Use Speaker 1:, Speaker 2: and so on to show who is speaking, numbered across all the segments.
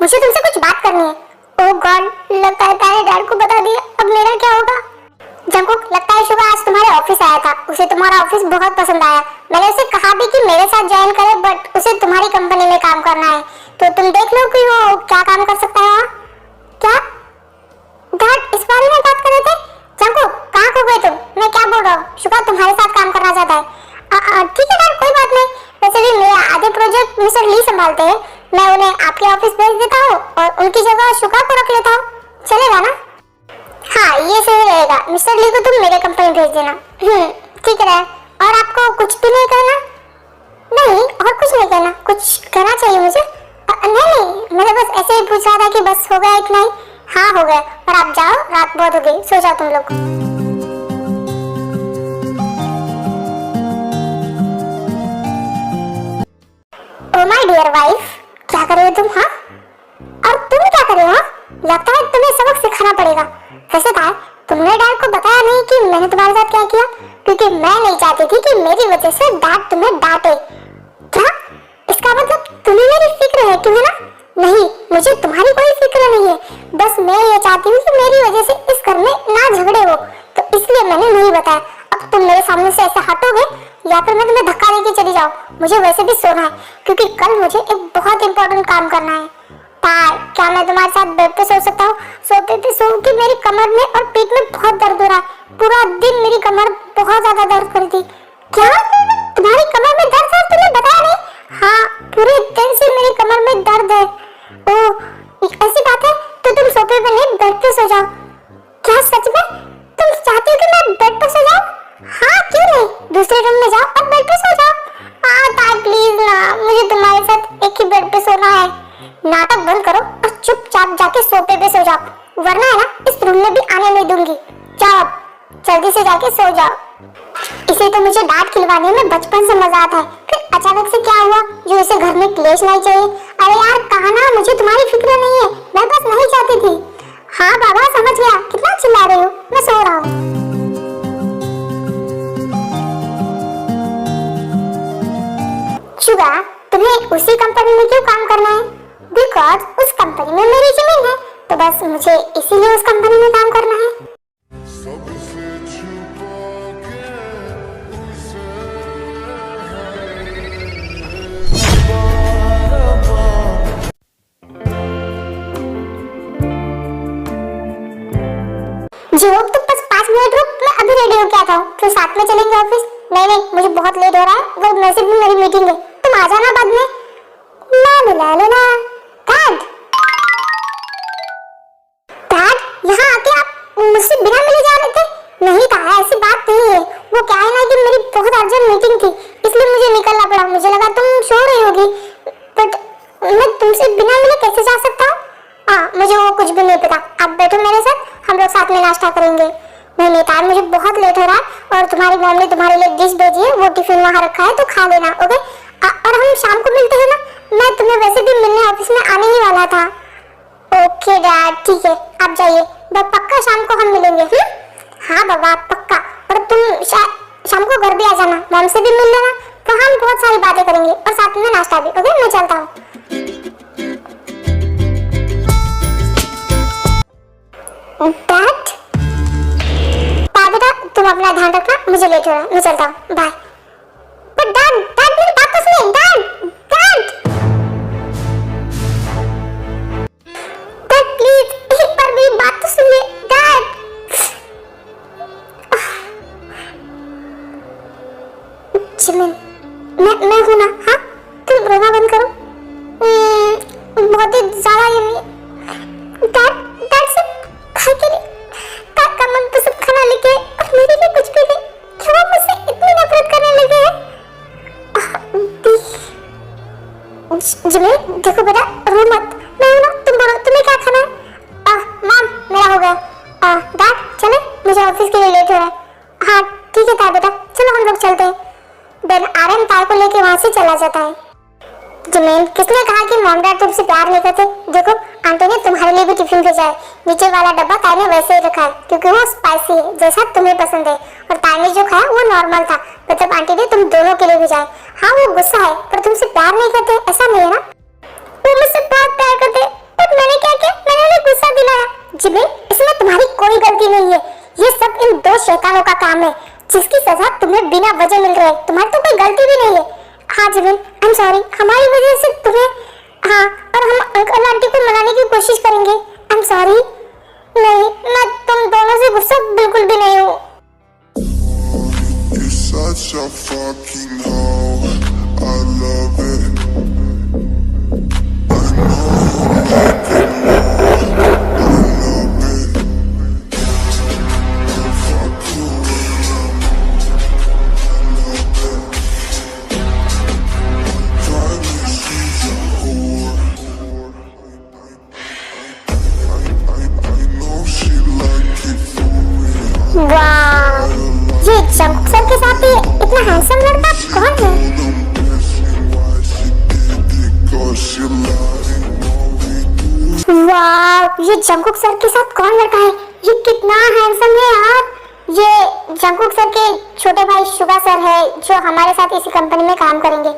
Speaker 1: मुझे तुमसे कुछ बात करनी है। ओह गॉड, लगता है तारे डैड को बता दिया, अब मेरा क्या होगा? जंगकुक, लगता है शुगा आज तुम्हारे ऑफिस आया था, उसे तुम्हारा ऑफिस बहुत पसंद आया। मैंने उसे कहा भी कि मेरे साथ ज्वाइन करे, बट उसे तुम्हारी कंपनी में काम करना है, तो तुम देख लो कि वो क्या काम कर सकता है। क्या डैड इस बारे में बात कर रहे थे? जंगकुक, कहाँ खो गए तुम? मैं क्या बोल रहा हूँ, शुगा तुम्हारे साथ काम करना चाहता है। ठीक है डैड, कोई बात नहीं। वैसे भी मेरे आधे प्रोजेक्ट मिस्टर ली संभालते हैं, मैं उन्हें आपके ऑफिस भेज देता हूँ और उनकी जगह शुगा को रख लेता हूँ, चलेगा ना? हाँ, ये सही रहेगा। मिस्टर ली को तुम मेरे कंपनी भेज देना। ठीक है। और आपको कुछ भी नहीं करना? नहीं, और कुछ नहीं करना। कुछ करना चाहिए मुझे? नहीं, मैंने बस ऐसे ही पूछा था कि बस हो गया इतना ही। हाँ हो गया, और आप जाओ, रात बहुत हो गई, सो जाओ तुम लोग। ओ माय डियर वाइफ, क्या कर रहे हो तुम? हाँ, और तुम क्या कर रहे हो? लगता है तुम्हें सबक सिखाना पड़ेगा। वैसे था, तुमने डैड को बताया नहीं कि मैंने तुम्हारे साथ क्या किया, क्योंकि मैं नहीं चाहती थी कि मेरी वजह से डैड तुम्हें डांटे। क्या? इसका मतलब तुम्हें मेरी फिक्र है, क्यों है ना? नहीं, मुझे तुम्हारी कोई फिक्र नहीं है, बस मैं ये चाहती हूँ कि मेरी वजह से इस घर में ना झगड़े हो, तो इसलिए मैंने नहीं बताया। अब तुम मेरे सामने से ऐसे हटोगे या फिर मैं तुम्हें धक्का देके चली जाऊँ? मुझे वैसे भी सोना है, क्योंकि कल मुझे एक बहुत इंपॉर्टेंट काम करना है। तार, क्या मैं तुम्हारे साथ बेड पे सो सकता हूँ? सोते पे सो के मेरी कमर में और पीठ में बहुत दर्द हो रहा है। पूरा दिन मेरी कमर बहुत ज्यादा दर्द कर रही थी। क्या तुम्हारी कमर में दर्द है? तुमने बताया नहीं? हाँ, पूरे दिन से मेरी कमर में दर्द है। ओह, ऐसी बात है तो तुम सोफे पे नहीं बेड पे सो जाओ। क्या सच में तुम चाहती हो कि मैं बेड पे सो जाऊं? हाँ, क्यों नहीं, दूसरे रूम में जाओ और बेड पे सो जाओ। हाँ ताई प्लीज ना, मुझे तुम्हारे साथ एक ही बेड पे सोना है। नाटक बंद करो और चुपचाप जाके सोफे पे सो जाओ, वरना है ना इस रूम में भी आने नहीं दूंगी। जाओ, जल्दी से जाके सो जाओ। इसे तो मुझे डांट खिलवाने में बचपन से मजा आता है, फिर अचानक से क्या हुआ जो इसे घर में क्लेश नहीं चाहिए? अरे यार कहा ना, मुझे तुम्हारी फिक्र नहीं है, मैं बस नहीं चाहती थी। हाँ बाबा, समझ गया, कितना चिल्ला रही हूँ, मैं सो रहा हूँ। शुगा, तुम्हें उसी कंपनी में क्यों काम करना है? बिकॉज उस कंपनी में मेरी जमीन है, तो बस मुझे इसीलिए उस कंपनी में काम करना है। जो तुम बस 5 मिनट रुक, मैं अभी रेडी होके आता हूँ, फिर साथ में चलेंगे ऑफिस। नहीं, मुझे बहुत लेट हो रहा है, वो वैसे भी मेरी मीटिंग है, तुम आ जाना बाद में। ला ला ला ला। डैड, यहाँ आके आप मुझसे बिना मिले जा रहे थे? नहीं था, ऐसी बात नहीं है। वो क्या है ना कि मेरी बहुत अर्जेंट मीटिंग थी, इसलिए मुझे निकलना पड़ा। मुझे लगा तुम सो रही होगी, बट मैं तुमसे बिना मिले कैसे जा सकता हूँ? हाँ, मुझे वो कुछ भी नहीं पता। आप बैठो मेरे साथ, हम लोग साथ में नाश्ता करेंगे। नहीं तार, मुझे बहुत लेट हो रहा है और तुम्हारी मॉम ने तुम्हारे लिए डिश भेजी है, वो टिफिन वहाँ रखा है, तो खा लेना, ओके? और हम शाम को मिलते हैं ना? मैं तुम्हें वैसे भी मिलने ऑफिस में आने ही वाला था। ओके डैड, ठीक है, आप जाइए, बस पक्का शाम को हम मिलेंगे। हाँ बाबा, पक्का। और तुम शाम को घर भी आ जाना, मॉम से भी मिल लेना, तो हम बहुत सारी बातें करेंगे और साथ में नाश्ता भी, ओके? मैं चलता हूँ। डैड, बेटा तुम अपना ध्यान रखना, मुझे लेट हो रहा है, मैं चलता हूँ, बाय। बट डैड मेरी बात तो सुनिए। डैड प्लीज एक बार मेरी बात तो सुनिए। डैड, जिमिन, मैं हूँ ना? हाँ, तुम रोना बंद करो। बहुत ही ज्यादा ये डैड से खाई के लिए का मनपसंद खाना लेके और मेरे लिए कुछ भी नहीं। क्या वो मुझसे इतनी नफरत करने लगे हैं? जिमिन देखो बेटा, रो मत, मैं हूं ना, तुम बोलो तुम्हें क्या खाना है? मॉम, मेरा हो गया। डैड चले, मुझे ऑफिस के लिए लेट हो रहा है। हाँ ठीक है तार बेटा, चलो हम लोग चलते हैं। देन आर्यन तार को लेके वहाँ से चला जाता है। जिमिन, किसने कहा कि मॉम डैड तुमसे प्यार नहीं करते? देखो आंटी ने तुम्हारे लिए भी टिफिन भेजा है, नीचे वाला डब्बा ताई ने वैसे ही रखा है, क्योंकि वो स्पाइसी है जैसा तुम्हें पसंद है, और ताई ने जो खाया वो नॉर्मल था, मतलब आंटी ने तुम दोनों के लिए भेजा है। हाँ वो गुस्सा है, पर तुमसे प्यार नहीं करते ऐसा नहीं है ना? वो मुझसे बहुत प्यार करते, पर शैतानों का काम है जिसकी सजा तुम्हें बिना वजह मिल रही है। तुम्हारी तो कोई गलती भी नहीं है। हाँ जिमिन, आई एम सॉरी, हमारी वजह से तुम्हें, हाँ, और हम अंकल आंटी को मनाने की कोशिश करेंगे। I am sorry. नहीं, मैं तुम दोनों से गुस्सा बिल्कुल भी नहीं हूँ।
Speaker 2: Such a fucking hoe, I love it. I know you like it more, I love it. If I could, I love it. Drive me, she's a whore. I know she like it for real.
Speaker 1: वाह, ये Jungkook sir के साथ ही इतना handsome लड़का कौन है? वाह, ये जंकुक सर के साथ कौन लड़का है? ये कितना हैंडसम है यार। ये जंकुक सर के छोटे भाई शुगा सर है जो हमारे साथ इसी कंपनी में काम करेंगे।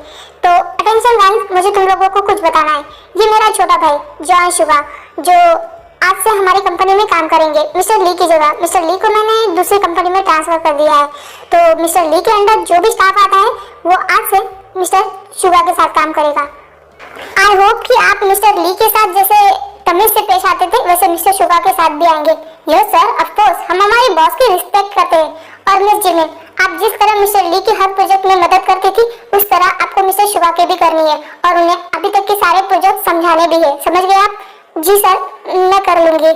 Speaker 1: तो अटेंशन गाइस, मुझे तुम लोगों को कुछ बताना है। ये मेरा छोटा भाई जॉन शुगा, जो आज से हमारी कंपनी में काम करेंगे मिस्टर ली की जगह। मिस्टर ली को मैंने दूसरी कंपनी में ट्रांसफर कर दिया है। तो मिस्टर ली के अंडर जो भी स्टाफ आता है वो आज से मिस्टर शुगा के साथ काम करेगा। आई होप कि आप मिस्टर ली के साथ जैसे तमीज से पेश आते थे वैसे मिस्टर शुगा के साथ भी आएंगे। यस सर, ऑफ कोर्स, हम हमारे बॉस की रिस्पेक्ट करते हैं। और मिस जिमिन, आप जिस तरह मिस्टर ली की हर प्रोजेक्ट में मदद करती थी उस तरह आपको मिस्टर शुगा के भी करनी है और उन्हें अभी तक के सारे प्रोजेक्ट समझाने भी है। समझ गए आप? जी सर, मैं कर लूंगी।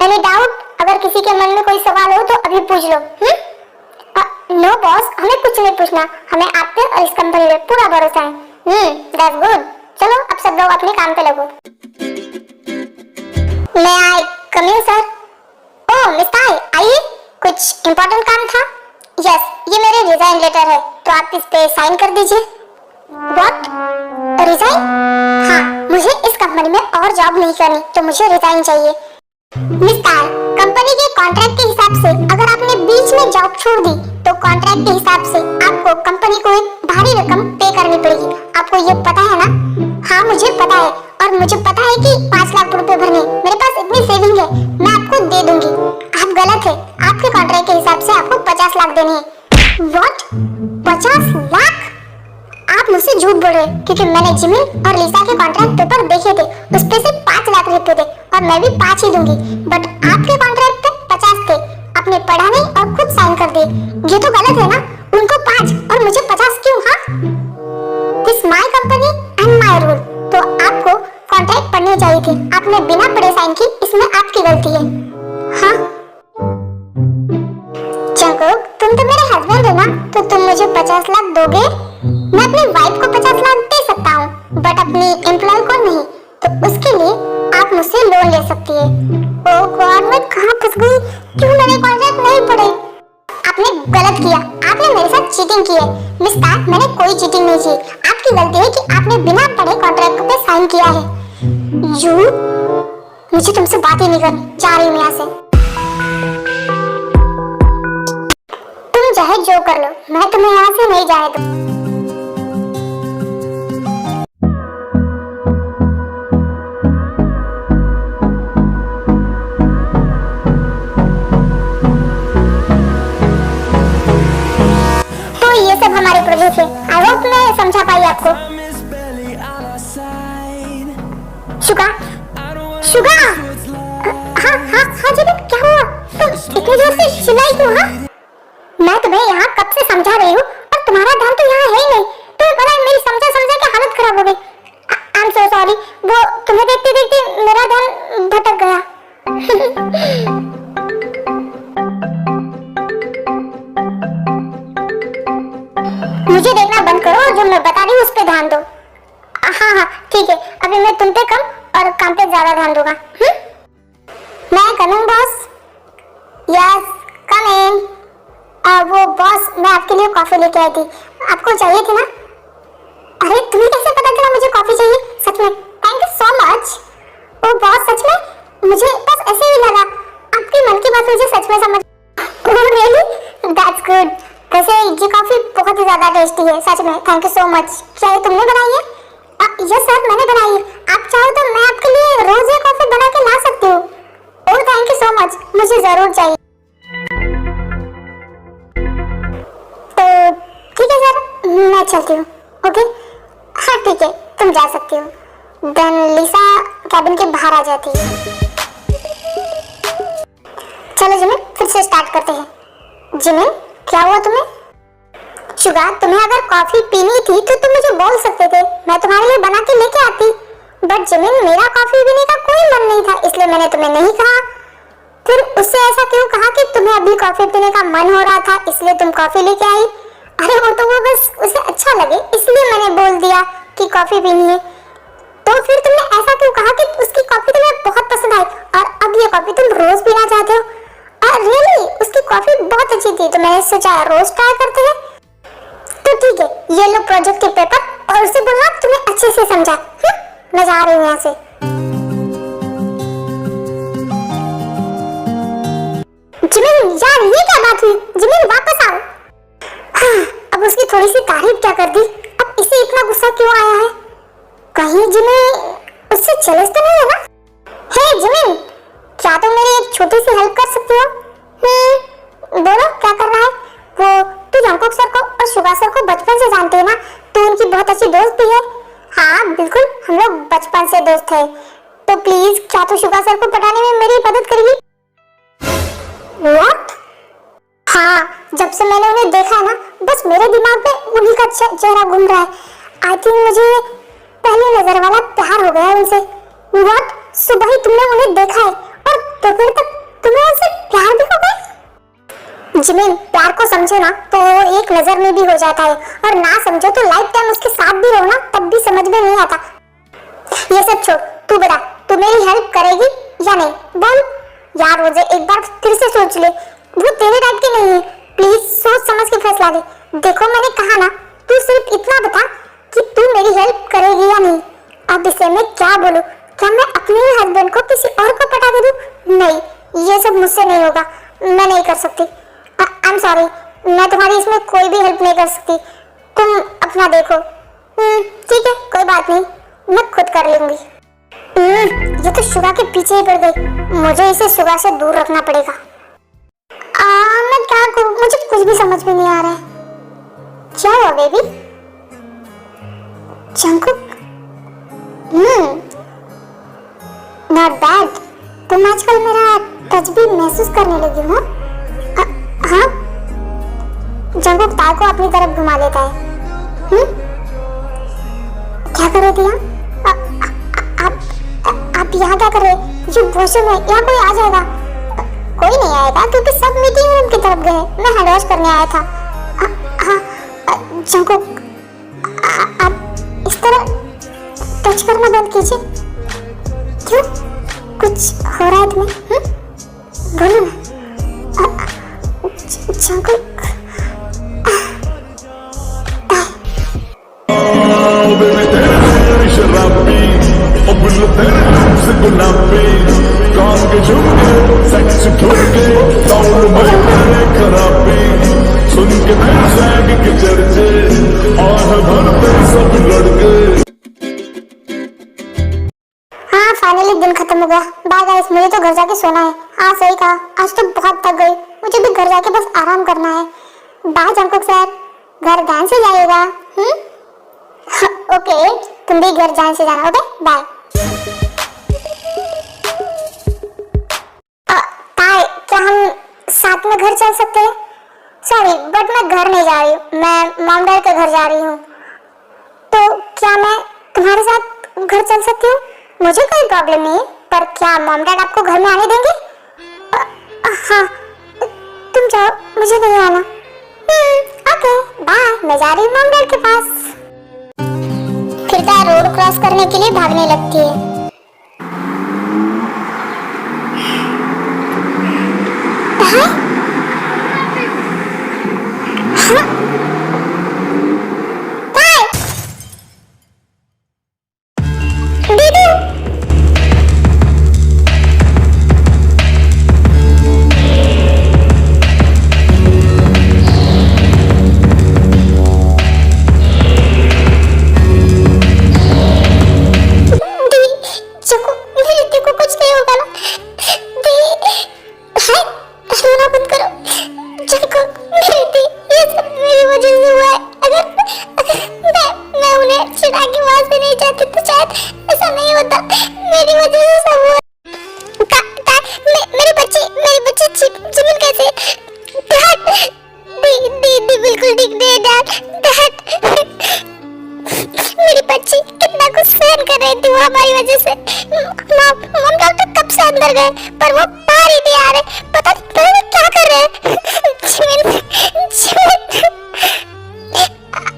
Speaker 1: Any doubt? अगर किसी के मन में कोई सवाल हो तो अभी पूछ लो। नो बॉस, हमें कुछ नहीं पूछना। हमें आप पे और इस कंपनी पे पूरा भरोसा है। That's good. चलो अब सब लोग अपने काम पे लगो। मैं आई कम इन सर? ओह मिस ताई, आइए। कुछ इम्पोर्टेंट काम था? यस, ये मेरे रिजाइन लेटर है तो आप इस पे साइन कर दीजिए। व्हाट? रिजाइन? हाँ, मुझे इस कंपनी में और जॉब नहीं करनी तो मुझे रिजाइन चाहिए। मिस ताई, कंपनी के कॉन्ट्रैक्ट के हिसाब से अगर आपने बीच में जॉब छोड़ दी तो कॉन्ट्रैक्ट के हिसाब से आपको कंपनी को एक भारी रकम पे करनी पड़ेगी। आपको ये पता है ना? हाँ मुझे पता है, और मुझे पता है कि 5 लाख रुपए भरने, मेरे पास इतनी सेविंग है, मैं आपको दे दूंगी। आप गलत है, आपके कॉन्ट्रैक्ट के हिसाब से आपको 50 लाख देने हैं। व्हाट? 50 लाख? आप मुझसे झूठ बोल रहे हैं क्योंकि मैंने जिमिन और लिसा के कॉन्ट्रैक्ट पेपर देखे थे, उस पे से 5 लाख रुपए थे और मैं भी 5 ही दूंगी। बट आपके कॉन्ट्रैक्ट पे 50 थे, आपने पढ़ा नहीं और खुद साइन कर दिए। ये तो गलत है ना? उनको 5 और मुझे 50 क्यों? हाँ, this my company and my rule. तो आपको कॉन्ट्रैक्ट पढ़नी चाहिए थी, आपने बिना पढ़े साइन की, इसमें आपकी गलती है। हाँ जंकुक, तुम तो मेरे हस्बैंड हो ना, तो तुम मुझे 50 लाख दोगे? मैं अपनी वाइफ को 50 लाख दे सकता हूँ बट अपनी एम्प्लॉय को नहीं। तो उसके लिए आप मुझसे लोन ले सकती है। ओह गॉड, मैं कहाँ फंस गई? क्यों मैंने कॉन्ट्रैक्ट नहीं पढ़े? आपने गलत किया, आपने मेरे साथ चीटिंग की है। मिस ताई, मैंने कोई चीटिंग नहीं की। आपकी गलती है कि आपने बिना पढ़े कॉन्ट्रैक्ट पे साइन किया है। यू, मुझे तुमसे बात ही नहीं करनी, जा रही हूँ यहाँ से। तुम चाहे जो कर लो, मैं तुम्हें यहाँ से नहीं जाने दूँ। हमारे प्रोजेक्ट से आई होप मैं समझा पाई आपको। शुगा, शुगा, हाँ जी, क्या हुआ? तुम इतने जोर से चिल्लाई क्यों? हाँ, मैं तुम्हें यहाँ कब से समझा रही हूँ और तुम्हारा ध्यान तो यहाँ है ही नहीं। तुम्हें पता है मेरी समझा के हालत खराब हो गई। आई एम सो सॉरी, वो तुम्हें देखते देखते मेरा ध्यान भटक गया। मुझे देखना बंद करो और जो मैं बता रही हूँ उस पे ध्यान दो। हाँ ठीक है, अभी मैं तुम पे कम और काम पे ज्यादा ध्यान दूंगा। मैं कमिंग बॉस? Yes coming. वो बॉस, मैं आपके लिए कॉफी लेके आई थी, आपको चाहिए थी ना? अरे तुम्हें कैसे पता चला मुझे कॉफी चाहिए? सच में thank you so much. Oh boss, सच में मुझे बस ऐसे ही लगा, आपकी मन की बात मुझे सच में समझ। Oh really? That's good. वैसे ये कॉफी बहुत ही ज्यादा टेस्टी है, सच में थैंक यू सो मच। क्या ये तुमने बनाई है? यस सर, मैंने बनाई है। आप चाहो तो मैं आपके लिए रोज ये कॉफी बना के ला सकती हूँ। Oh thank you so much, मुझे जरूर चाहिए। चलती हूँ। ओके हाँ ठीक है, तुम जा सकती हो। देन लिसा कैबिन के बाहर आ जाती है। चलो जिमिन फिर से स्टार्ट करते हैं। जिमिन क्या हुआ तुम्हें? शुगा तुम्हें अगर कॉफी पीनी थी तो तुम मुझे बोल सकते थे, मैं तुम्हारे लिए बना के लेके आती। बट जिमिन मेरा कॉफी पीने का कोई मन नहीं था, इसलिए मैंने तुम्हें नहीं कहा। फिर उससे ऐसा क्यों कहा कि तुम्हें अभी कॉफी पीने का मन हो रहा था इसलिए तुम कॉफी लेके आई? अरे वो तो वो बस उसे अच्छा लगे इसलिए मैंने बोल दिया कि कॉफी पीनी है। तो फिर तुमने ऐसा क्यों कहा कि उसकी कॉफी तुम्हें बहुत पसंद आई और अब ये कॉफी तुम रोज पीना चाहते हो? रियली उसकी कॉफी बहुत अच्छी थी तो मैंने सोचा रोज ट्राई करते हैं। तो ठीक है, ये लो प्रोजेक्ट के पेपर और उसे बोलना तुम्हें अच्छे से समझा। मैं जा रही हूँ यहाँ से। जिमिन यार ये क्या बात हुई? जिमिन वापस आओ। अब उसकी थोड़ी सी तारीफ क्या कर दी, अब इसे इतना गुस्सा क्यों आया है? कहीं जिमिन उससे जेलस तो नहीं है ना? हे जिमिन, क्या तुम मेरी एक छोटी सी हेल्प कर सकती हो? बोलो क्या करना है? वो तू जंकुक सर को और शुगा सर को बचपन से जानती है ना, तो उनकी बहुत अच्छी दोस्त भी है। हाँ बिल्कुल, हम लोग बचपन से दोस्त हैं। तो प्लीज क्या तू शुगा सर को पटाने में मेरी मदद करेगी? What? हाँ, जब से मैंने उन्हें देखा है ना, बस मेरे दिमाग में उन्हीं का चेहरा घूम रहा है। आई थिंक मुझे पहली नजर वाला प्यार हो गया है उनसे। What? सुबह ही तुमने उन्हें देखा है और दोपहर तक तुम्हें उनसे प्यार भी हो गया? जिमिन प्यार को समझो ना तो एक नजर में भी हो जाता है और ना समझो तो लाइफ टाइम उसके साथ भी रहो ना तब भी समझ में नहीं आता। ये सब छोड़, तू बता तू मेरी हेल्प करेगी या नहीं? बोल यार, मुझे एक बार फिर से सोच ले, वो तेरे टाइप की नहीं है। प्लीज सोच समझ के फैसला ले। देखो मैंने कहा ना, तू सिर्फ इतना बता कि तू मेरी हेल्प करेगी या नहीं। अब इसे मैं क्या बोलूं? क्या मैं अपने ही हस्बैंड को किसी और को पटा के दूं? नहीं, ये सब मुझसे नहीं होगा, मैं नहीं कर सकती। आई एम सॉरी, मैं तुम्हारी इसमें कोई भी हेल्प नहीं कर सकती। तुम अपना देखो। ठीक है, कोई बात नहीं, मैं खुद कर लूंगी। ये तो शुगा के पीछे ही पड़ गई। मुझे इसे शुगा से दूर रखना पड़ेगा। मैं क्या करूं, मुझे कुछ भी समझ में नहीं आ रहा है। क्या हुआ बेबी? जंकुक? Not bad. तुम आजकल मेरा टच भी महसूस करने लगी हो? हाँ, जंकुक तार को अपनी तरफ घुमा लेता है। क्या कर रहे थे यहाँ? आप यहाँ क्या कर रहे? ये वॉशरूम है, यहाँ कोई आ जाएगा। कोई नहीं आएगा क्योंकि सब मीटिंग रूम की तरफ गए। मैं हैंड वॉश करने आया था। हाँ जंकुक, आप इस तरह टच करना बंद कीजिए। क्यों, कुछ हो रहा है तुम्हें? बोलो ना जंकुक।
Speaker 3: शराबी और बुल्लो तेरे से गुलाबी कान के झुमके सेक्स ठुमके साउंड में तेरे खराबी सुन के तेरे सैग के चर्चे आह भरते सब लड़के।
Speaker 1: हाँ फाइनली दिन खत्म हो गया। बाय गाइस, मुझे तो घर जाके सोना है। हाँ सही कहा, आज तो बहुत थक गई, मुझे भी घर जाके बस आराम करना है। बाय जंकुक सर, घर ध्यान से जाइएगा। ओके, तुम भी घर ध्यान से जाना। Okay bye. ताई, क्या हम साथ में घर चल सकते हैं? सॉरी बट मैं घर नहीं जा रही हूँ, मैं मॉम डैड के घर जा रही हूँ। तो क्या मैं तुम्हारे साथ घर चल सकती हूँ? मुझे कोई प्रॉब्लम नहीं है, पर क्या मॉम डैड आपको घर में आने देंगे? हाँ तुम जाओ, मुझे नहीं आना। ओके बाय, मैं जा रही हूँ मॉम डैड के पास। फिर तो रोड क्रॉस करने के लिए भागने लगती है। हमारी वजह से। मम डॉक्टर कब से अंदर गए पर वो बाहर ही नहीं आ रहे। पता नहीं क्या कर रहे हैं। जिमिन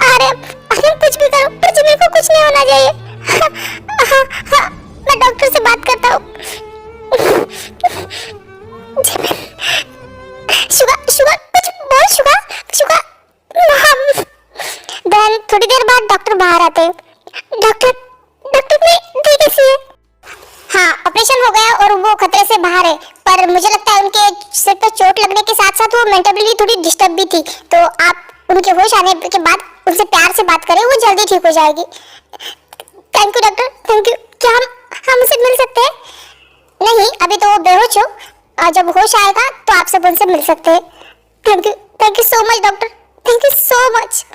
Speaker 1: अरे कुछ भी करो पर जिमिन को कुछ नहीं होना चाहिए। हाँ, मैं डॉक्टर से बात करता हूँ। शुगर कुछ बोल शुगर। देन थोड़ी देर बाद डॉक्टर बाहर आते हैं। डॉक्टर ने ठीक है। हाँ, ऑपरेशन हो गया और वो खतरे से बाहर है, पर मुझे लगता है उनके सिर पे चोट लगने के साथ साथ वो मेंटली थोड़ी डिस्टर्ब भी थी। तो आप उनके होश आने के बाद उनसे प्यार से बात करें, वो जल्दी ठीक हो जाएगी। Thank you doctor, thank you. क्या हम उनसे मिल सकते हैं? नहीं, अभी तो वो बेहोश हो, और जब होश आएगा तो आप सब उनसे मिल सकते हैं। Thank you so much doctor, thank you so much.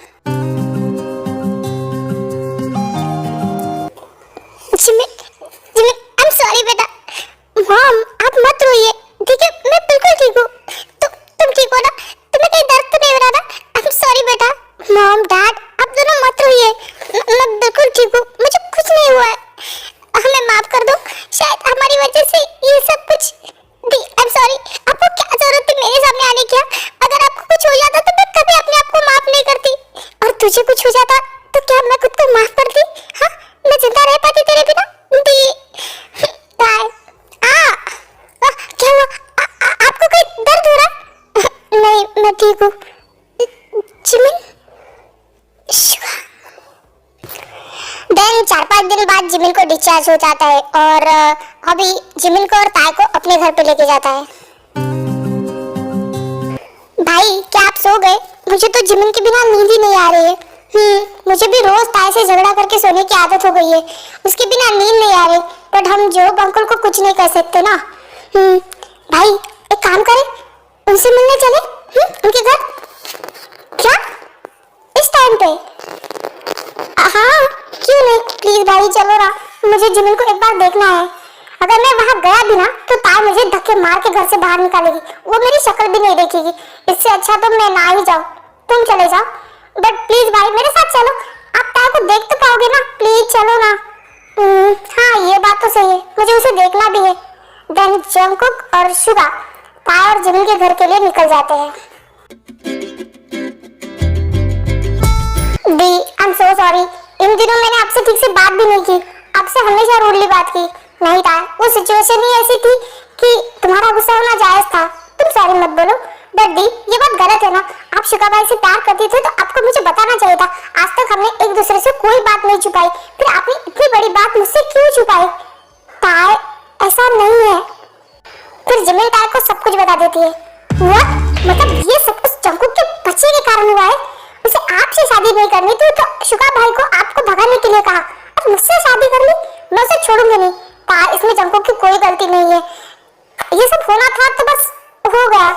Speaker 1: Jimin, I am sorry बेटा। मॉम, आप मत रोइए, ठीक है? मैं बिल्कुल ठीक हूँ। तुम ठीक हो ना? तुम्हें कहीं दर्द तो नहीं हो रहा ना? आई एम सॉरी बेटा। मॉम, डैड, आप दोनों मत रोइए, मैं बिल्कुल ठीक हूँ, मुझे कुछ नहीं हुआ है। हमें माफ कर दो, शायद हमारी वजह से ये सब कुछ। I am sorry. आपको क्या जरूरत थी मेरे सामने आने की? अगर आपको कुछ हो जाता तो मैं कभी अपने आप को माफ नहीं करती, और तुझे कुछ हो जाता तो क्या मैं खुद को माफ करती? हाँ, मैं जिंदा रह पाती तेरे बिना? क्या हुआ? आपको कोई दर्द हो रहा? नहीं, मैं ठीक हूँ। जिमिन, देन 4-5 दिन बाद जिमिन को डिस्चार्ज हो जाता है, और अभी जिमिन को और ताई को अपने घर पे लेके जाता है। भाई, क्या आप सो गए? मुझे तो जिमिन के बिना नींद ही नहीं आ रही है। मुझे भी रोज ताई से झगड़ा करके सोने की आदत हो गई है, उसके बिना नींद नहीं आ रही। बट हम जोब अंकल को कुछ नहीं कर सकते ना। भाई, एक काम करें, उनसे मिलने चले उनके घर। क्या इस टाइम पे? हाँ, क्यों नहीं, प्लीज भाई चलो ना, मुझे जिमिन को एक बार देखना है। अगर मैं वहाँ गया भी ना तो ताई मुझे धक्के मार के घर से बाहर निकालेगी, वो मेरी शक्ल भी नहीं देखेगी। इससे अच्छा तो मैं ना ही जाऊँ, तुम चले जाओ। बट प्लीज भाई मेरे साथ चलो, आप ताई को देख तो पाओगे ना? प्लीज चलो ना। हाँ, ये बात तो सही है, मुझे उसे देखना भी है। देन जंगकुक और सुगा ताई और जिमिन के घर के लिए निकल जाते हैं। दी, आई एम सो सॉरी, इन दिनों मैंने आपसे ठीक से बात भी नहीं की, आपसे हमेशा रूडली बात की। नहीं था, वो सिचुएशन ही ऐसी थी कि तुम्हारा गुस्सा होना जायज था, तुम सॉरी मत बोलो। बट दी, ये बात गलत है ना? आप शिका भाई से प्यार करती थी तो आपको मुझे बताना चाहिए था। आज तक हमने एक दूसरे से कोई बात नहीं छुपाई, फिर आपने इतनी बड़ी बात मुझसे क्यों छुपाई? ताई, ऐसा नहीं है। फिर जिमिन ताई को सब कुछ बता देती है। What? मतलब ये सब कुछ जंगकुक के बच्चे के कारण हुआ है? उसे आपसे शादी नहीं करनी थी तो शुका भाई को आपको भगाने के लिए कहा, अब मुझसे शादी कर ली? मैं उसे छोड़ूंगी नहीं। ताई, इसमें जंगकुक की कोई गलती नहीं है, ये सब होना था तो बस हो गया।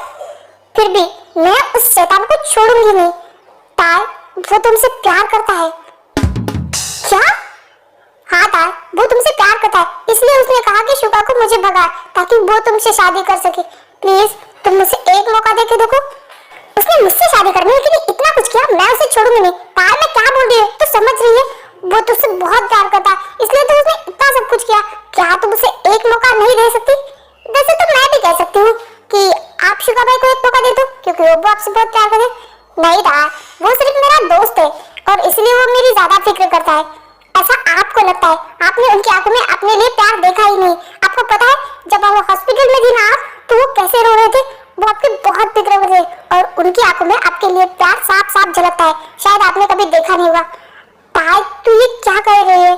Speaker 1: फिर भी मैं उस शैतान को छोड़ूंगी नहीं। ताई, वो तुमसे प्यार करता है। क्या? हाँ ताई, वो तुमसे प्यार करता है, इसलिए उसने कहा कि शुका को मुझे भगाए ताकि वो तुमसे शादी कर सके। प्लीज तुम मुझे एक मौका दे के देखो। उसने मुझसे शादी करने के लिए इतना कुछ किया, मैं उसे छोड़ूंगी नहीं। ताई, मैं क्या बोल रही हूँ तो समझ रही है? वो तुमसे बहुत प्यार करता है, इसलिए तो उसने इतना सब कुछ किया। क्या तुम उसे एक मौका नहीं दे सकती? वैसे तो मैं भी कह सकती हूँ कि आप शुका भाई को एक मौका दे दो, क्योंकि वो आपसे बहुत प्यार करे। नहीं ताई, वो सिर्फ मेरा दोस्त है और इसलिए वो मेरी ज्यादा फिक्र करता है। ऐसा आपको लगता है, आपने उनकी आंखों में अपने लिए प्यार देखा ही नहीं। आपको पता है जब वो हॉस्पिटल में थी ना आप, तो वो कैसे रो रहे थे? वो आपके बहुत फिक्र में थे और उनकी आंखों में आपके लिए प्यार साफ साफ झलकता है, शायद आपने कभी देखा नहीं होगा। ताई, तू ये क्या कह रही है?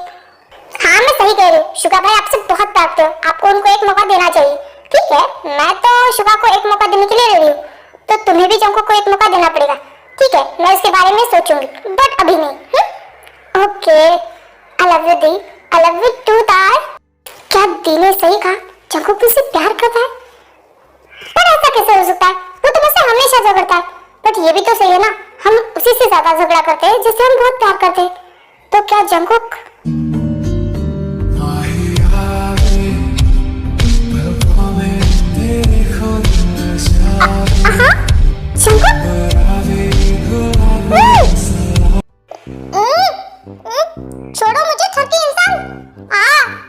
Speaker 1: हाँ, मैं सही कह रही हूँ, शुका भाई आपसे बहुत प्यार करते हो, आपको उनको एक मौका देना चाहिए। ठीक है, मैं तो शुका को एक मौका देने के लिए रेडी हूँ, तो तुम्हें भी जंगकुक को एक मौका देना पड़ेगा। ठीक है, मैं इसके बारे में सोचूंगी, बट अभी नहीं। ओके, आई लव यू दी, आई लव यू टू ताई। क्या दी ने सही कहा? जंगकुक मुझसे प्यार करता है? पर ऐसा कैसे हो सकता है? वो तो मुझसे हमेशा झगड़ता है। बट ये भी तो सही है ना, हम उसी से ज्यादा झगड़ा करते हैं जिससे हम बहुत प्यार करते हैं। तो क्या जंगकुक? छोड़ो मुझे, थकी इंसान।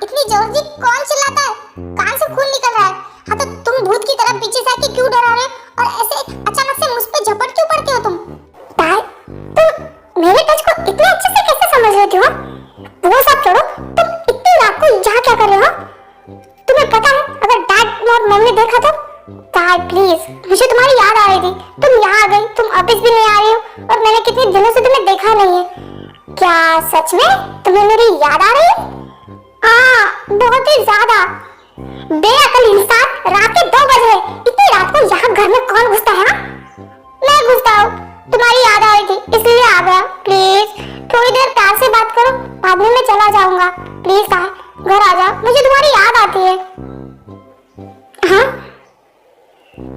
Speaker 1: इतनी जोर जी कौन चिल्लाता है? कान से खून निकल रहा है। हाँ तो तुम भूत की तरह पीछे से आके क्यों डरा रहे हो और ऐसे अचानक से मुझ पे झपट क्यों पड़ते हो तुम? ताई, तुम मेरे टच को इतने अच्छे से कैसे समझ लेती हो? वो सब छोड़ो, तुम इतनी रात को यहाँ क्या कर रहे हो? तुम्हें पता है अगर डैड और मम्मी देखा तो? ताई प्लीज, मुझे तुम्हारी याद आ रही थी। तुम यहाँ आ गई, तुम ऑफिस भी नहीं आ रही हो और मैंने कितने दिनों से तुम्हें देखा नहीं है। क्या सच में तुम्हें मेरी याद आ रही है? हाँ, बहुत ही ज्यादा। बेअकल इंसान, रात के 2 बजे, इतनी रात को यहाँ घर में कौन घुसता है? मैं घुसता हूँ। तुम्हारी याद आ रही थी इसलिए आ गया। प्लीज थोड़ी देर प्यार से बात करो, बाद में मैं चला जाऊंगा। प्लीज घर आ जाओ, मुझे तुम्हारी याद आती है। हाँ,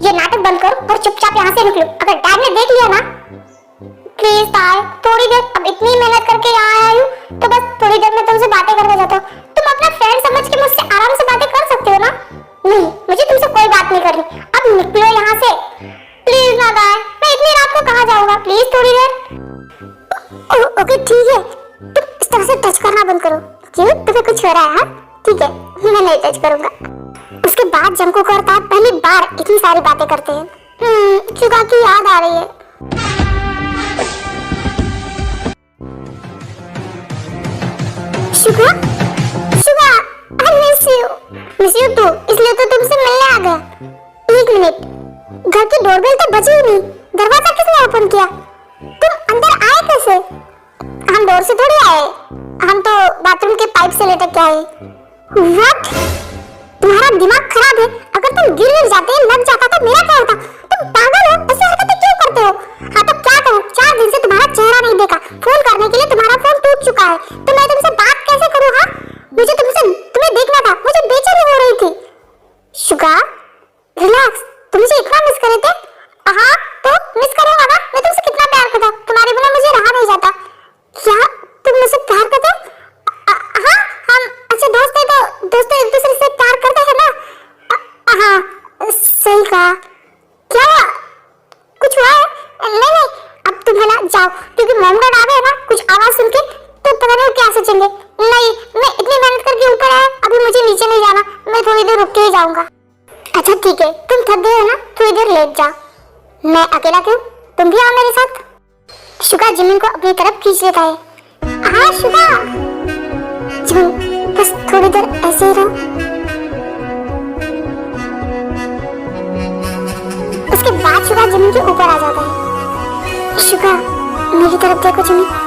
Speaker 1: ये नाटक बंद करो और चुपचाप यहाँ से निकलो। अगर डैड ने देख लिया ना, प्लीज ताई, थोड़ी देर, अब इतनी मेहनत करके यहाँ आई हूँ तो बस थोड़ी देर में तुमसे बातें करने जाता हूँ। तुम अपना फ्रेंड समझ के मुझसे आराम से बातें कर सकते हो ना? नहीं, मुझे तुमसे कोई बात नहीं करनी। अब निकलो यहाँ से प्लीज ना ताई, मैं इतनी रात को कहाँ जाऊँगा? प्लीज थोड़ी देर। ओके ठीक है, तुम इस तरह से टच करना बंद करो। क्यों, तुम्हें कुछ हो रहा है? ठीक है, मैं नहीं टच करूंगा। उसके बाद जंकू को और ताई पहली बार इतनी सारी बातें करते हैं। शुगा की याद आ रही है। Suga, Suga, I miss you too, इसलिए तो तुमसे मिलने आ गया। 1 मिनट, घर की डोरबेल तो बजी ही नहीं, दरवाजा किसने ओपन किया? तुम अंदर आए कैसे? हम डोर से थोड़ी आए, हम तो बाथरूम के पाइप से लेटर के आए। What? तुम्हारा दिमाग खराब है? अगर तुम गिर जाते, लग जाता तो मेरा क्या होता? तुम पागल हो, ऐसे हरकतें क्यों करते हो? हाँ तो क्या करूं? 4 दिन से तुम्हारा चेहरा नहीं देखा, फोन करने के लिए तुम्हारा फोन टूट चुका है, तो मैं तुमसे बात कैसे करूं? हाँ, मुझे तुम्हें देखना था, मुझे बेचैनी हो रही थी। शुगा, रिलैक्स, तुम मुझे इतना मिस कर रहे थे? हाँ तो मिस करूंगा ना, मैं तुमसे कितना प्यार करता, तुम्हारे बिना मुझे रहा नहीं जाता। क्या तुम मुझसे प्यार करते हो? हाँ, हम अच्छे दोस्त हैं तो दोस्त एक दूसरे से प्यार करते हैं ना? हाँ, सही कहा। क्या कुछ हुआ है? नहीं, अब तुम है ना जाओ, क्योंकि मॉम डैड आ गए ना, कुछ आवाज सुन के तो पता नहीं क्या सोचेंगे। नहीं, मैं इतनी मेहनत करके ऊपर आया, अभी मुझे नीचे नहीं जाना, मैं थोड़ी देर रुक के ही जाऊंगा। अच्छा ठीक है, तुम थक गए हो ना, थोड़ी देर लेट जाओ। मैं अकेला क्यों, तुम भी आओ मेरे साथ। शुगा जिमिन को अपनी तरफ खींच लेता है। हाँ शुगा, जिमिन बस थोड़ी देर ऐसे ही रहो। उसके बाद शुगा जिमिन के ऊपर आ जाता है। शुगा, मेरी तरफ देखो जिमिन।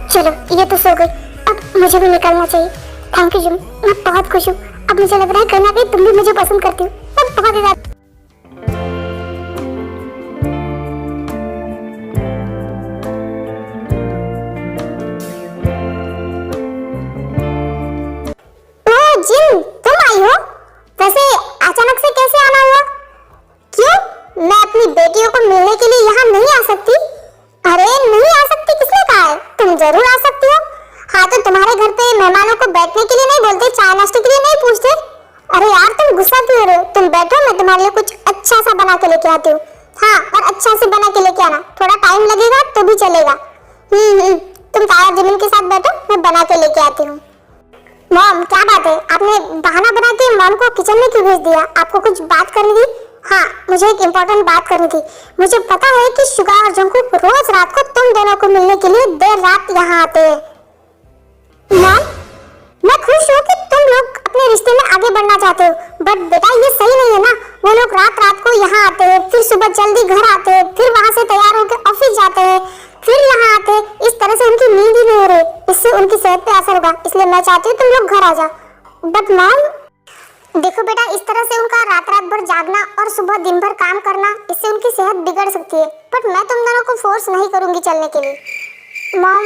Speaker 1: चलो ये तो सो गई, अब मुझे भी निकलना चाहिए। थैंक यू जिम, मैं बहुत खुश हूँ। अब मुझे लग रहा है कहीं ना कहीं तुम भी मुझे पसंद करती हो। मैं बहुत ज़्यादा। ओह जिम, तुम आई हो? वैसे अचानक से कैसे आना हुआ? क्यों, मैं अपनी बेटियों को मिलने के लिए यहाँ नहीं आ सकती? अरे नहीं आ सकती, किसने कहा है? तुम जरूर आ सकती हो। हाँ तो तुम्हारे घर पे मेहमानों को बैठने के लिए नहीं बोलते, चाय नाश्ते के लिए नहीं पूछते? अरे यार तुम गुस्सा क्यों हो रहे हो? तुम बैठो, मैं तुम्हारे लिए कुछ अच्छा सा बना के लेके आती हूँ। हाँ, और अच्छा से बना के लेके आना, थोड़ा टाइम लगेगा तो भी चलेगा। तुम ताया जिमिन के साथ बैठो, मैं बना के लेके आती हूँ। मॉम क्या बात है, आपने बहाना बना के मॉम को किचन में क्यों भेज दिया? आपको कुछ बात करनी थी? हाँ, मुझे एक इम्पोर्टेंट बात करनी थी। मुझे पता है कि शुगा और जंकू रोज रात को तुम दोनों को मिलने के लिए देर रात यहाँ आते हैं। मॉम, मैं खुश हूँ कि तुम लोग अपने रिश्ते में आगे बढ़ना चाहते हो, बट बेटा ये सही नहीं है ना। वो लोग रात रात को यहाँ आते हैं, फिर सुबह जल्दी घर आते हैं, फिर वहाँ से तैयार होकर ऑफिस जाते हैं, फिर यहाँ आते हैं। इस तरह से उनकी नींद ही नहीं हो रही, इससे उनकी सेहत पे असर होगा। इसलिए मैं चाहती हूँ तुम लोग घर आ जाओ। बट मॉम देखो बेटा, इस तरह से उनका रात रात भर जागना और सुबह दिन भर काम करना, इससे उनकी सेहत बिगड़ सकती है। बट मैं तुम दोनों को फोर्स नहीं करूंगी चलने के लिए। मॉम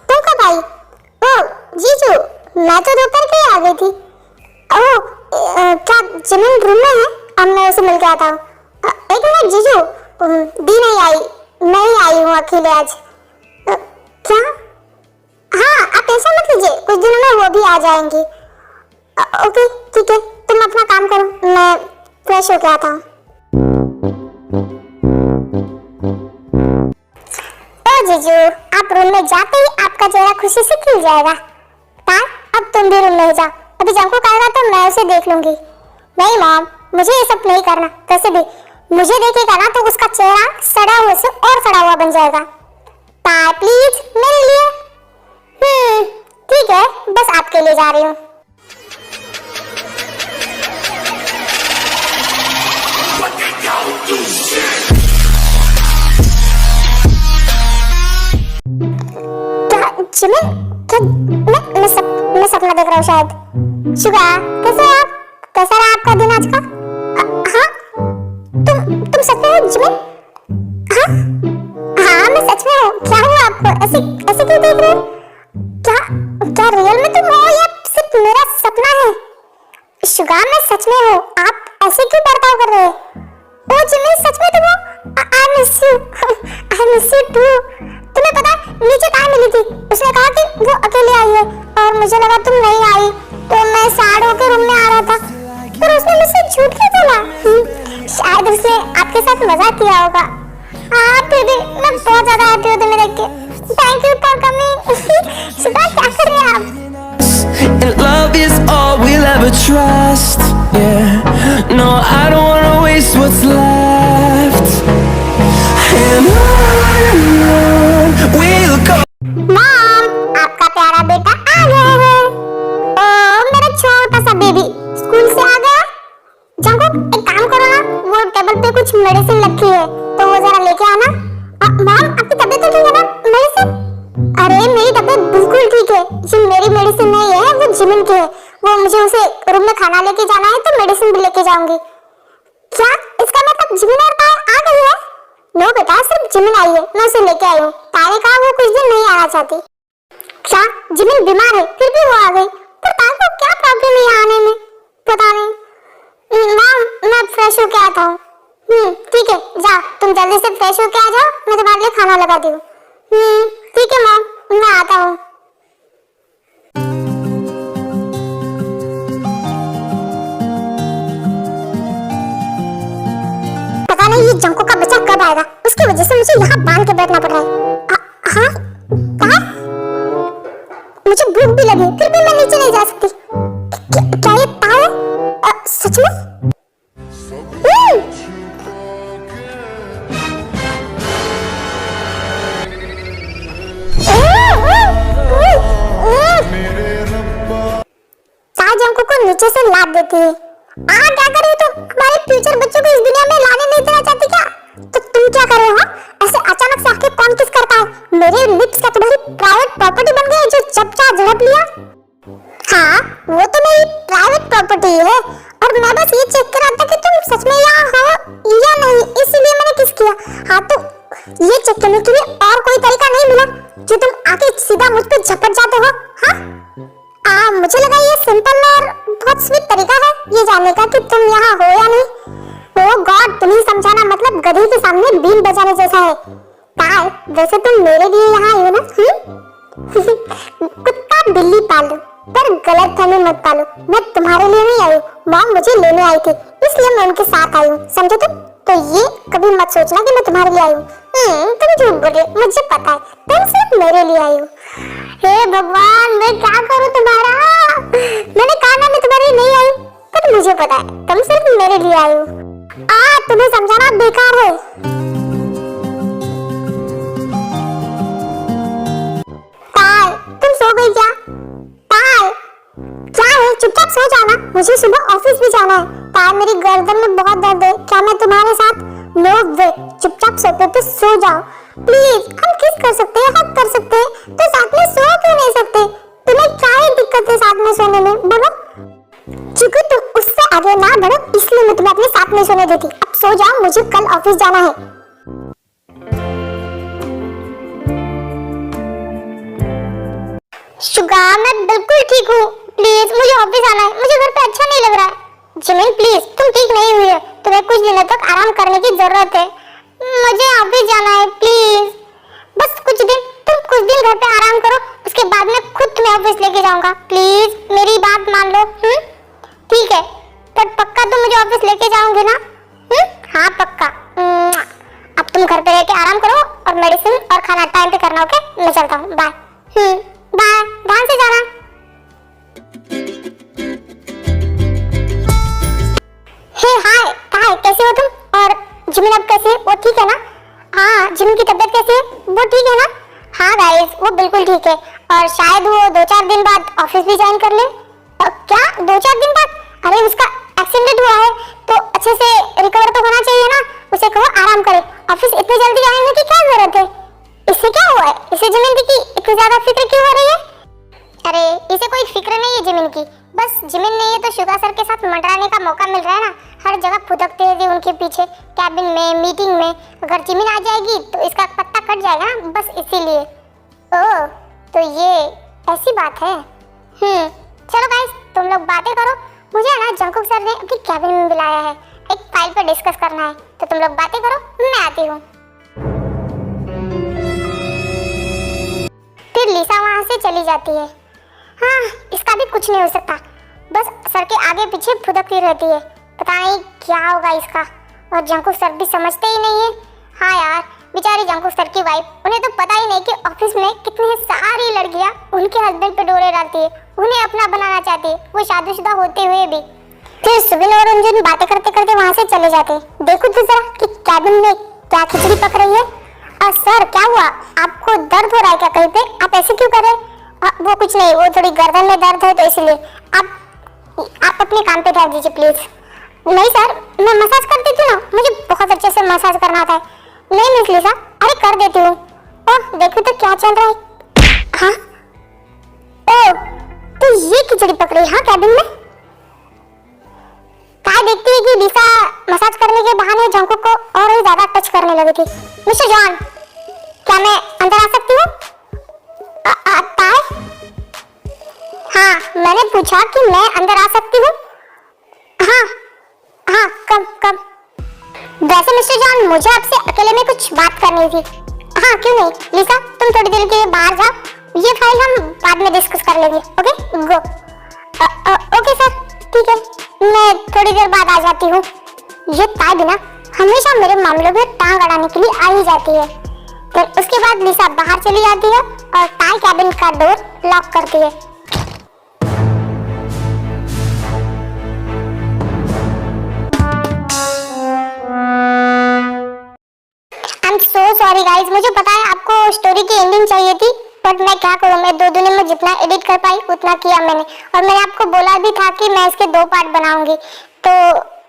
Speaker 1: तुम कब आई? ओह जीजू, मैं तो दोपहर के आ गई थी। ओह क्या जिमिन जिमिन रूम में है, अब मैं उसे मिल के आता हूँ। एक मिनट जीजू, दी नहीं आई, मैं ही आई हूँ अकेले आज। क्या? हाँ, आप टेंशन मत लीजिए, कुछ दिनों में वो भी आ जाएंगी। ओके ठीक है, तुम अपना काम करो, मैं फ्रेश होके आता हूँ। ओ जीजू, आप रूम में जाते ही आपका चेहरा खुशी से खिल जाएगा। तार, अब तुम भी रूम में जाओ, अभी जंकुक आएगा तो मैं उसे देख लूंगी। नहीं मॉम, मुझे ये सब नहीं करना, वैसे भी मुझे देखेगा ना तो उसका चेहरा सड़ा हुआ से और सड़ा हुआ बन जाएगा। तार प्लीज मेरे लिए। ठीक है, बस आपके लिए जा रही हूँ। क्या जिमिन? क्या मैं सपना देख रहा हूँ शायद। शुगा, कैसे हैं आप? कैसा रहा आपका दिन आज का? हाँ, तुम सच में हो जिमिन? हाँ हाँ, मैं सच में हूँ। क्या हुआ आपको? ऐसे ऐसे क्यों देख रहे हो? क्या रियल में तुम हो या सिर्फ मेरा सपना है? शुगा, मैं सच में हूँ, आप ऐसे क्यों बर्ताव कर रहे हो? ओ जिमिन, सच में तुम हो? I miss you, I miss you too. तुम्हें पता है, नीचे तार मिली थी, उसने कहा कि वो अकेले आई है और मुझे लगा तुम नहीं आई, तो मैं सैड होकर रूम में आ रहा था, पर उसने मुझसे झूठ क्यों बोला? शायद उसने आपके साथ मजाक किया होगा। फिर भी मैं बहुत ज्यादा हैप्पी हूँ तुम्हें देख के। Thank you for coming. Suga, क्या कर रहे हैं आप?
Speaker 4: And love is all we'll ever trust. Yeah, no, I don't wanna waste what's left. And on we'll go.
Speaker 1: Mom, आपका प्यारा बेटा आ गया है। ओ मेरा छोटा सा बेबी स्कूल से आ गया। जंकुक, एक काम करो ना, वो टेबल पे कुछ मेडिसिन रखी है तो वो जरा लेके आना। मॉम, आपकी तबीयत तो ठीक है ना? मेडिसिन? अरे मेरी तबीयत बिल्कुल ठीक है, ये मेरी मेडिसिन नहीं है, वो जिमिन की है। वो मुझे उसे रूम में खाना लेके जाना है तो मेडिसिन भी लेके जाऊंगी। क्या इसका मतलब जिमिन और तार आ गई है? नो बेटा, सिर्फ जिमिन आई है, मैं उसे लेके आई हूँ। तार ने कहा वो कुछ दिन नहीं आना चाहती। क्या जिमिन बीमार है फिर भी वो आ गई? पर तार को क्या प्रॉब्लम है आने में? पता नहीं। मॉम, मैं फ्रेश होके आता हूँ। ठीक है, जाओ तुम जल्दी से फ्रेश होके आ जाओ, मैं तुम्हारे लिए खाना लगा दी हूँ। ठीक है मॉम, मैं आता हूँ। पता नहीं ये जंको का बच्चा कब आएगा, उसकी वजह से मुझे यहाँ बांध के बैठना पड़ रहा है। हाँ तार, मुझे भूख भी लगी फिर भी मैं नीचे नहीं जा सकती। क्या ये तार है? सच में? जंको को नीचे से लाद देती है। क्या कर रही हो तुम? हमारे फ्यूचर बच्चों को इस दुनिया में लाने नहीं देना चाहती क्या? तो तुम क्या कर रहे हो? ऐसे अचानक से आके कौन किस करता है? मेरे लिप्स का तुम्हारी प्राइवेट प्रॉपर्टी बन गई जो जब चाह झड़प लिया। हाँ, वो तो मेरी प्राइवेट प्रॉपर्टी है और मैं बस ये चेक कर रहा था कि तुम सच में यहाँ हो या नहीं, इसीलिए मैंने किस किया। हाँ, तो ये चेक करने के लिए और कोई तरीका नहीं मिला जो तुम आके सीधा मुझ पे झपट जाते हो? हाँ, मुझे लगा ये सिंपल और बहुत स्वीट तरीका है ये जानने का कि तुम यहाँ हो या नहीं। ओह गॉड, तुम्हें समझाना मतलब गधे के सामने बीन बजाने जैसा है। तार, वैसे तुम मेरे लिए यहाँ आई हो ना? कुत्ता बिल्ली पालो पर गलत फहमी मत पालो। मैं तुम्हारे लिए नहीं आई हूँ, मॉम मुझे लेने आई थी इसलिए मैं उनके साथ आई हूँ, समझो तुम? तो ये कभी मत सोचना कि मैं तुम्हारे लिए आई हूँ। तुम झूठ बोल रहे हो, मुझे पता है तुम सिर्फ मेरे लिए आई हो। हे भगवान, मैं क्या करूं तुम्हारा? मैंने कहा ना मैं तुम्हारे लिए नहीं आई, पर मुझे पता है तुम सिर्फ मेरे लिए आई हो। तुम्हें समझाना बेकार है। तार, तुम सो गई क्या? तार, क्या है? चुपचाप सो जाना, मुझे सुबह ऑफिस भी जाना है। तार, मेरी गर्दन में बहुत दर्द है, क्या मैं तुम्हारे साथ? नो वे, चुपचाप सोफे पे सो जाओ प्लीज। हम किस कर सकते हैं, हक कर सकते हैं, तो साथ में सो क्यों नहीं सकते? तुम्हें क्या ही दिक्कत है साथ में सोने में? बोलो। चूंकि तुम उससे आगे ना बढ़ो इसलिए मैं तुम्हें अपने साथ में सोने देती। अब सो जाओ, मुझे कल ऑफिस जाना है। शुगा, मैं बिल्कुल ठीक हूँ, प्लीज मुझे ऑफिस आना है, मुझे घर पे अच्छा नहीं लग रहा है। जिमिन प्लीज, तुम ठीक नहीं हुई है, तुम्हें कुछ दिनों तक आराम करने की जरूरत है। मुझे ऑफिस जाना है प्लीज, बस कुछ दिन, तुम कुछ दिन घर पे आराम करो, उसके बाद मैं खुद तुम्हें ऑफिस लेके जाऊंगा। प्लीज मेरी बात मान लो। ठीक है, पर पक्का तुम मुझे ऑफिस लेके जाओगे ना? हाँ पक्का। अब तुम घर पे रह के आराम करो और मेडिसिन और खाना टाइम पे करना। ओके, मैं चलता हूँ, बाय। बाय, ध्यान से जाना। हे हाय, हाय, कैसे हो तुम? और जिमिन अब कैसे है? वो ठीक है ना? हाँ, जिमिन की तबीयत कैसी है? वो ठीक है ना? हाँ गाइस, वो बिल्कुल ठीक है और शायद वो 2-4 दिन बाद ऑफिस भी ज्वाइन कर ले। क्या 2-4 दिन बाद? अरे उसका एक्सीडेंट हुआ है तो अच्छे से रिकवर तो होना चाहिए ना। उसे कहो आराम करे, ऑफिस इतनी जल्दी आने की क्या जरूरत है? इससे क्या हुआ है? इसे जिमिन की इतनी ज्यादा फिक्र क्यों हो रही है? अरे इसे कोई फिक्र नहीं है जिमिन की, बस जिमिन नहीं है तो शुगा सर के साथ मंडराने का मौका मिल रहा है ना। हर जगह फुदकते हैं उनके पीछे, कैबिन में, मीटिंग में। अगर जिमिन आ जाएगी तो इसका पत्ता कट जाएगा ना, बस इसीलिए। ओह, तो ये ऐसी बात है। चलो गाइस, तुम लोग बातें करो, मुझे ना जंकुक सर ने अपनी कैबिन में बुलाया है, एक फाइल पर डिस्कस करना है, तो तुम लोग बातें करो, मैं आती हूँ। फिर लिसा वहाँ से चली जाती है। हाँ, इसका भी कुछ नहीं हो सकता, बस सर के आगे पीछे फुदकती रहती है, पता नहीं क्या होगा इसका। और जंकुक सर भी समझते ही नहीं है। हाँ यार, बेचारी जंकुक सर की वाइफ, उन्हें तो पता ही नहीं कि ऑफिस में कितनी सारी लड़कियां उनके हस्बैंड पे डोरे डालती है, उन्हें अपना बनाना चाहती है, वो शादीशुदा होते हुए भी। फिर सुबिन और अंजुन बातें करते करते वहाँ से चले जाते हैं। देखो तो जरा कि कैबिन में क्या खिचड़ी पक रही है। सर क्या हुआ, आपको दर्द हो रहा है क्या कहीं पे? आप ऐसे क्यों कर रहे हैं? वो कुछ नहीं, वो थोड़ी गर्दन में दर्द है तो इसलिए। आप अपने काम पे ध्यान दीजिए प्लीज। नहीं सर, मैं मसाज कर देती हूँ ना, मुझे बहुत अच्छे से मसाज करना आता है। नहीं मिस लिसा, अरे कर देती हूँ। ओह देखो तो क्या चल रहा है। हाँ, ओह तो ये खिचड़ी पकड़ी हाँ कैबिन में। क्या देखती है कि लिसा मसाज करने के बहाने जंकुक को और भी ज्यादा टच करने लगी थी। मिस्टर जॉन, क्या मैं अंदर आ सकती हूँ? हाँ, मैंने पूछा कि मैं अंदर आ सकती हूँ। हाँ हाँ, कब? वैसे मिस्टर जॉन, मुझे आपसे अकेले में कुछ बात करनी थी। हाँ क्यों नहीं, लिसा तुम थोड़ी देर के लिए बाहर जाओ, ये फाइल हम बाद में डिस्कस कर लेंगे। Okay go. ओके सर, ठीक है, मैं थोड़ी देर बाद आ जाती हूँ। ये ताई बिना हमेशा मेरे मामलों में टांग अड़ाने के लिए आ ही जाती है। फिर उसके बाद लिसा बाहर चली जाती है और ताई कैबिन का डोर लॉक करती है। सॉरी गाइस, मुझे पता है आपको स्टोरी की एंडिंग चाहिए थी, बट मैं क्या करूं, मैं 2 दिनों में जितना एडिट कर पाई उतना किया मैंने। और मैंने आपको बोला भी था कि मैं इसके 2 पार्ट बनाऊंगी, तो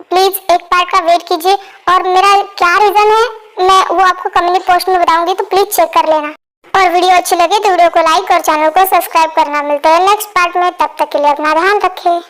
Speaker 1: प्लीज एक पार्ट का वेट कीजिए। और मेरा क्या रीजन है मैं वो आपको कम्युनिटी पोस्ट में बताऊंगी, तो प्लीज चेक कर लेना। और वीडियो अच्छी लगे तो वीडियो को लाइक और चैनल को सब्सक्राइब करना। मिलते हैं नेक्स्ट पार्ट में, तब तक के लिए अपना ध्यान रखें।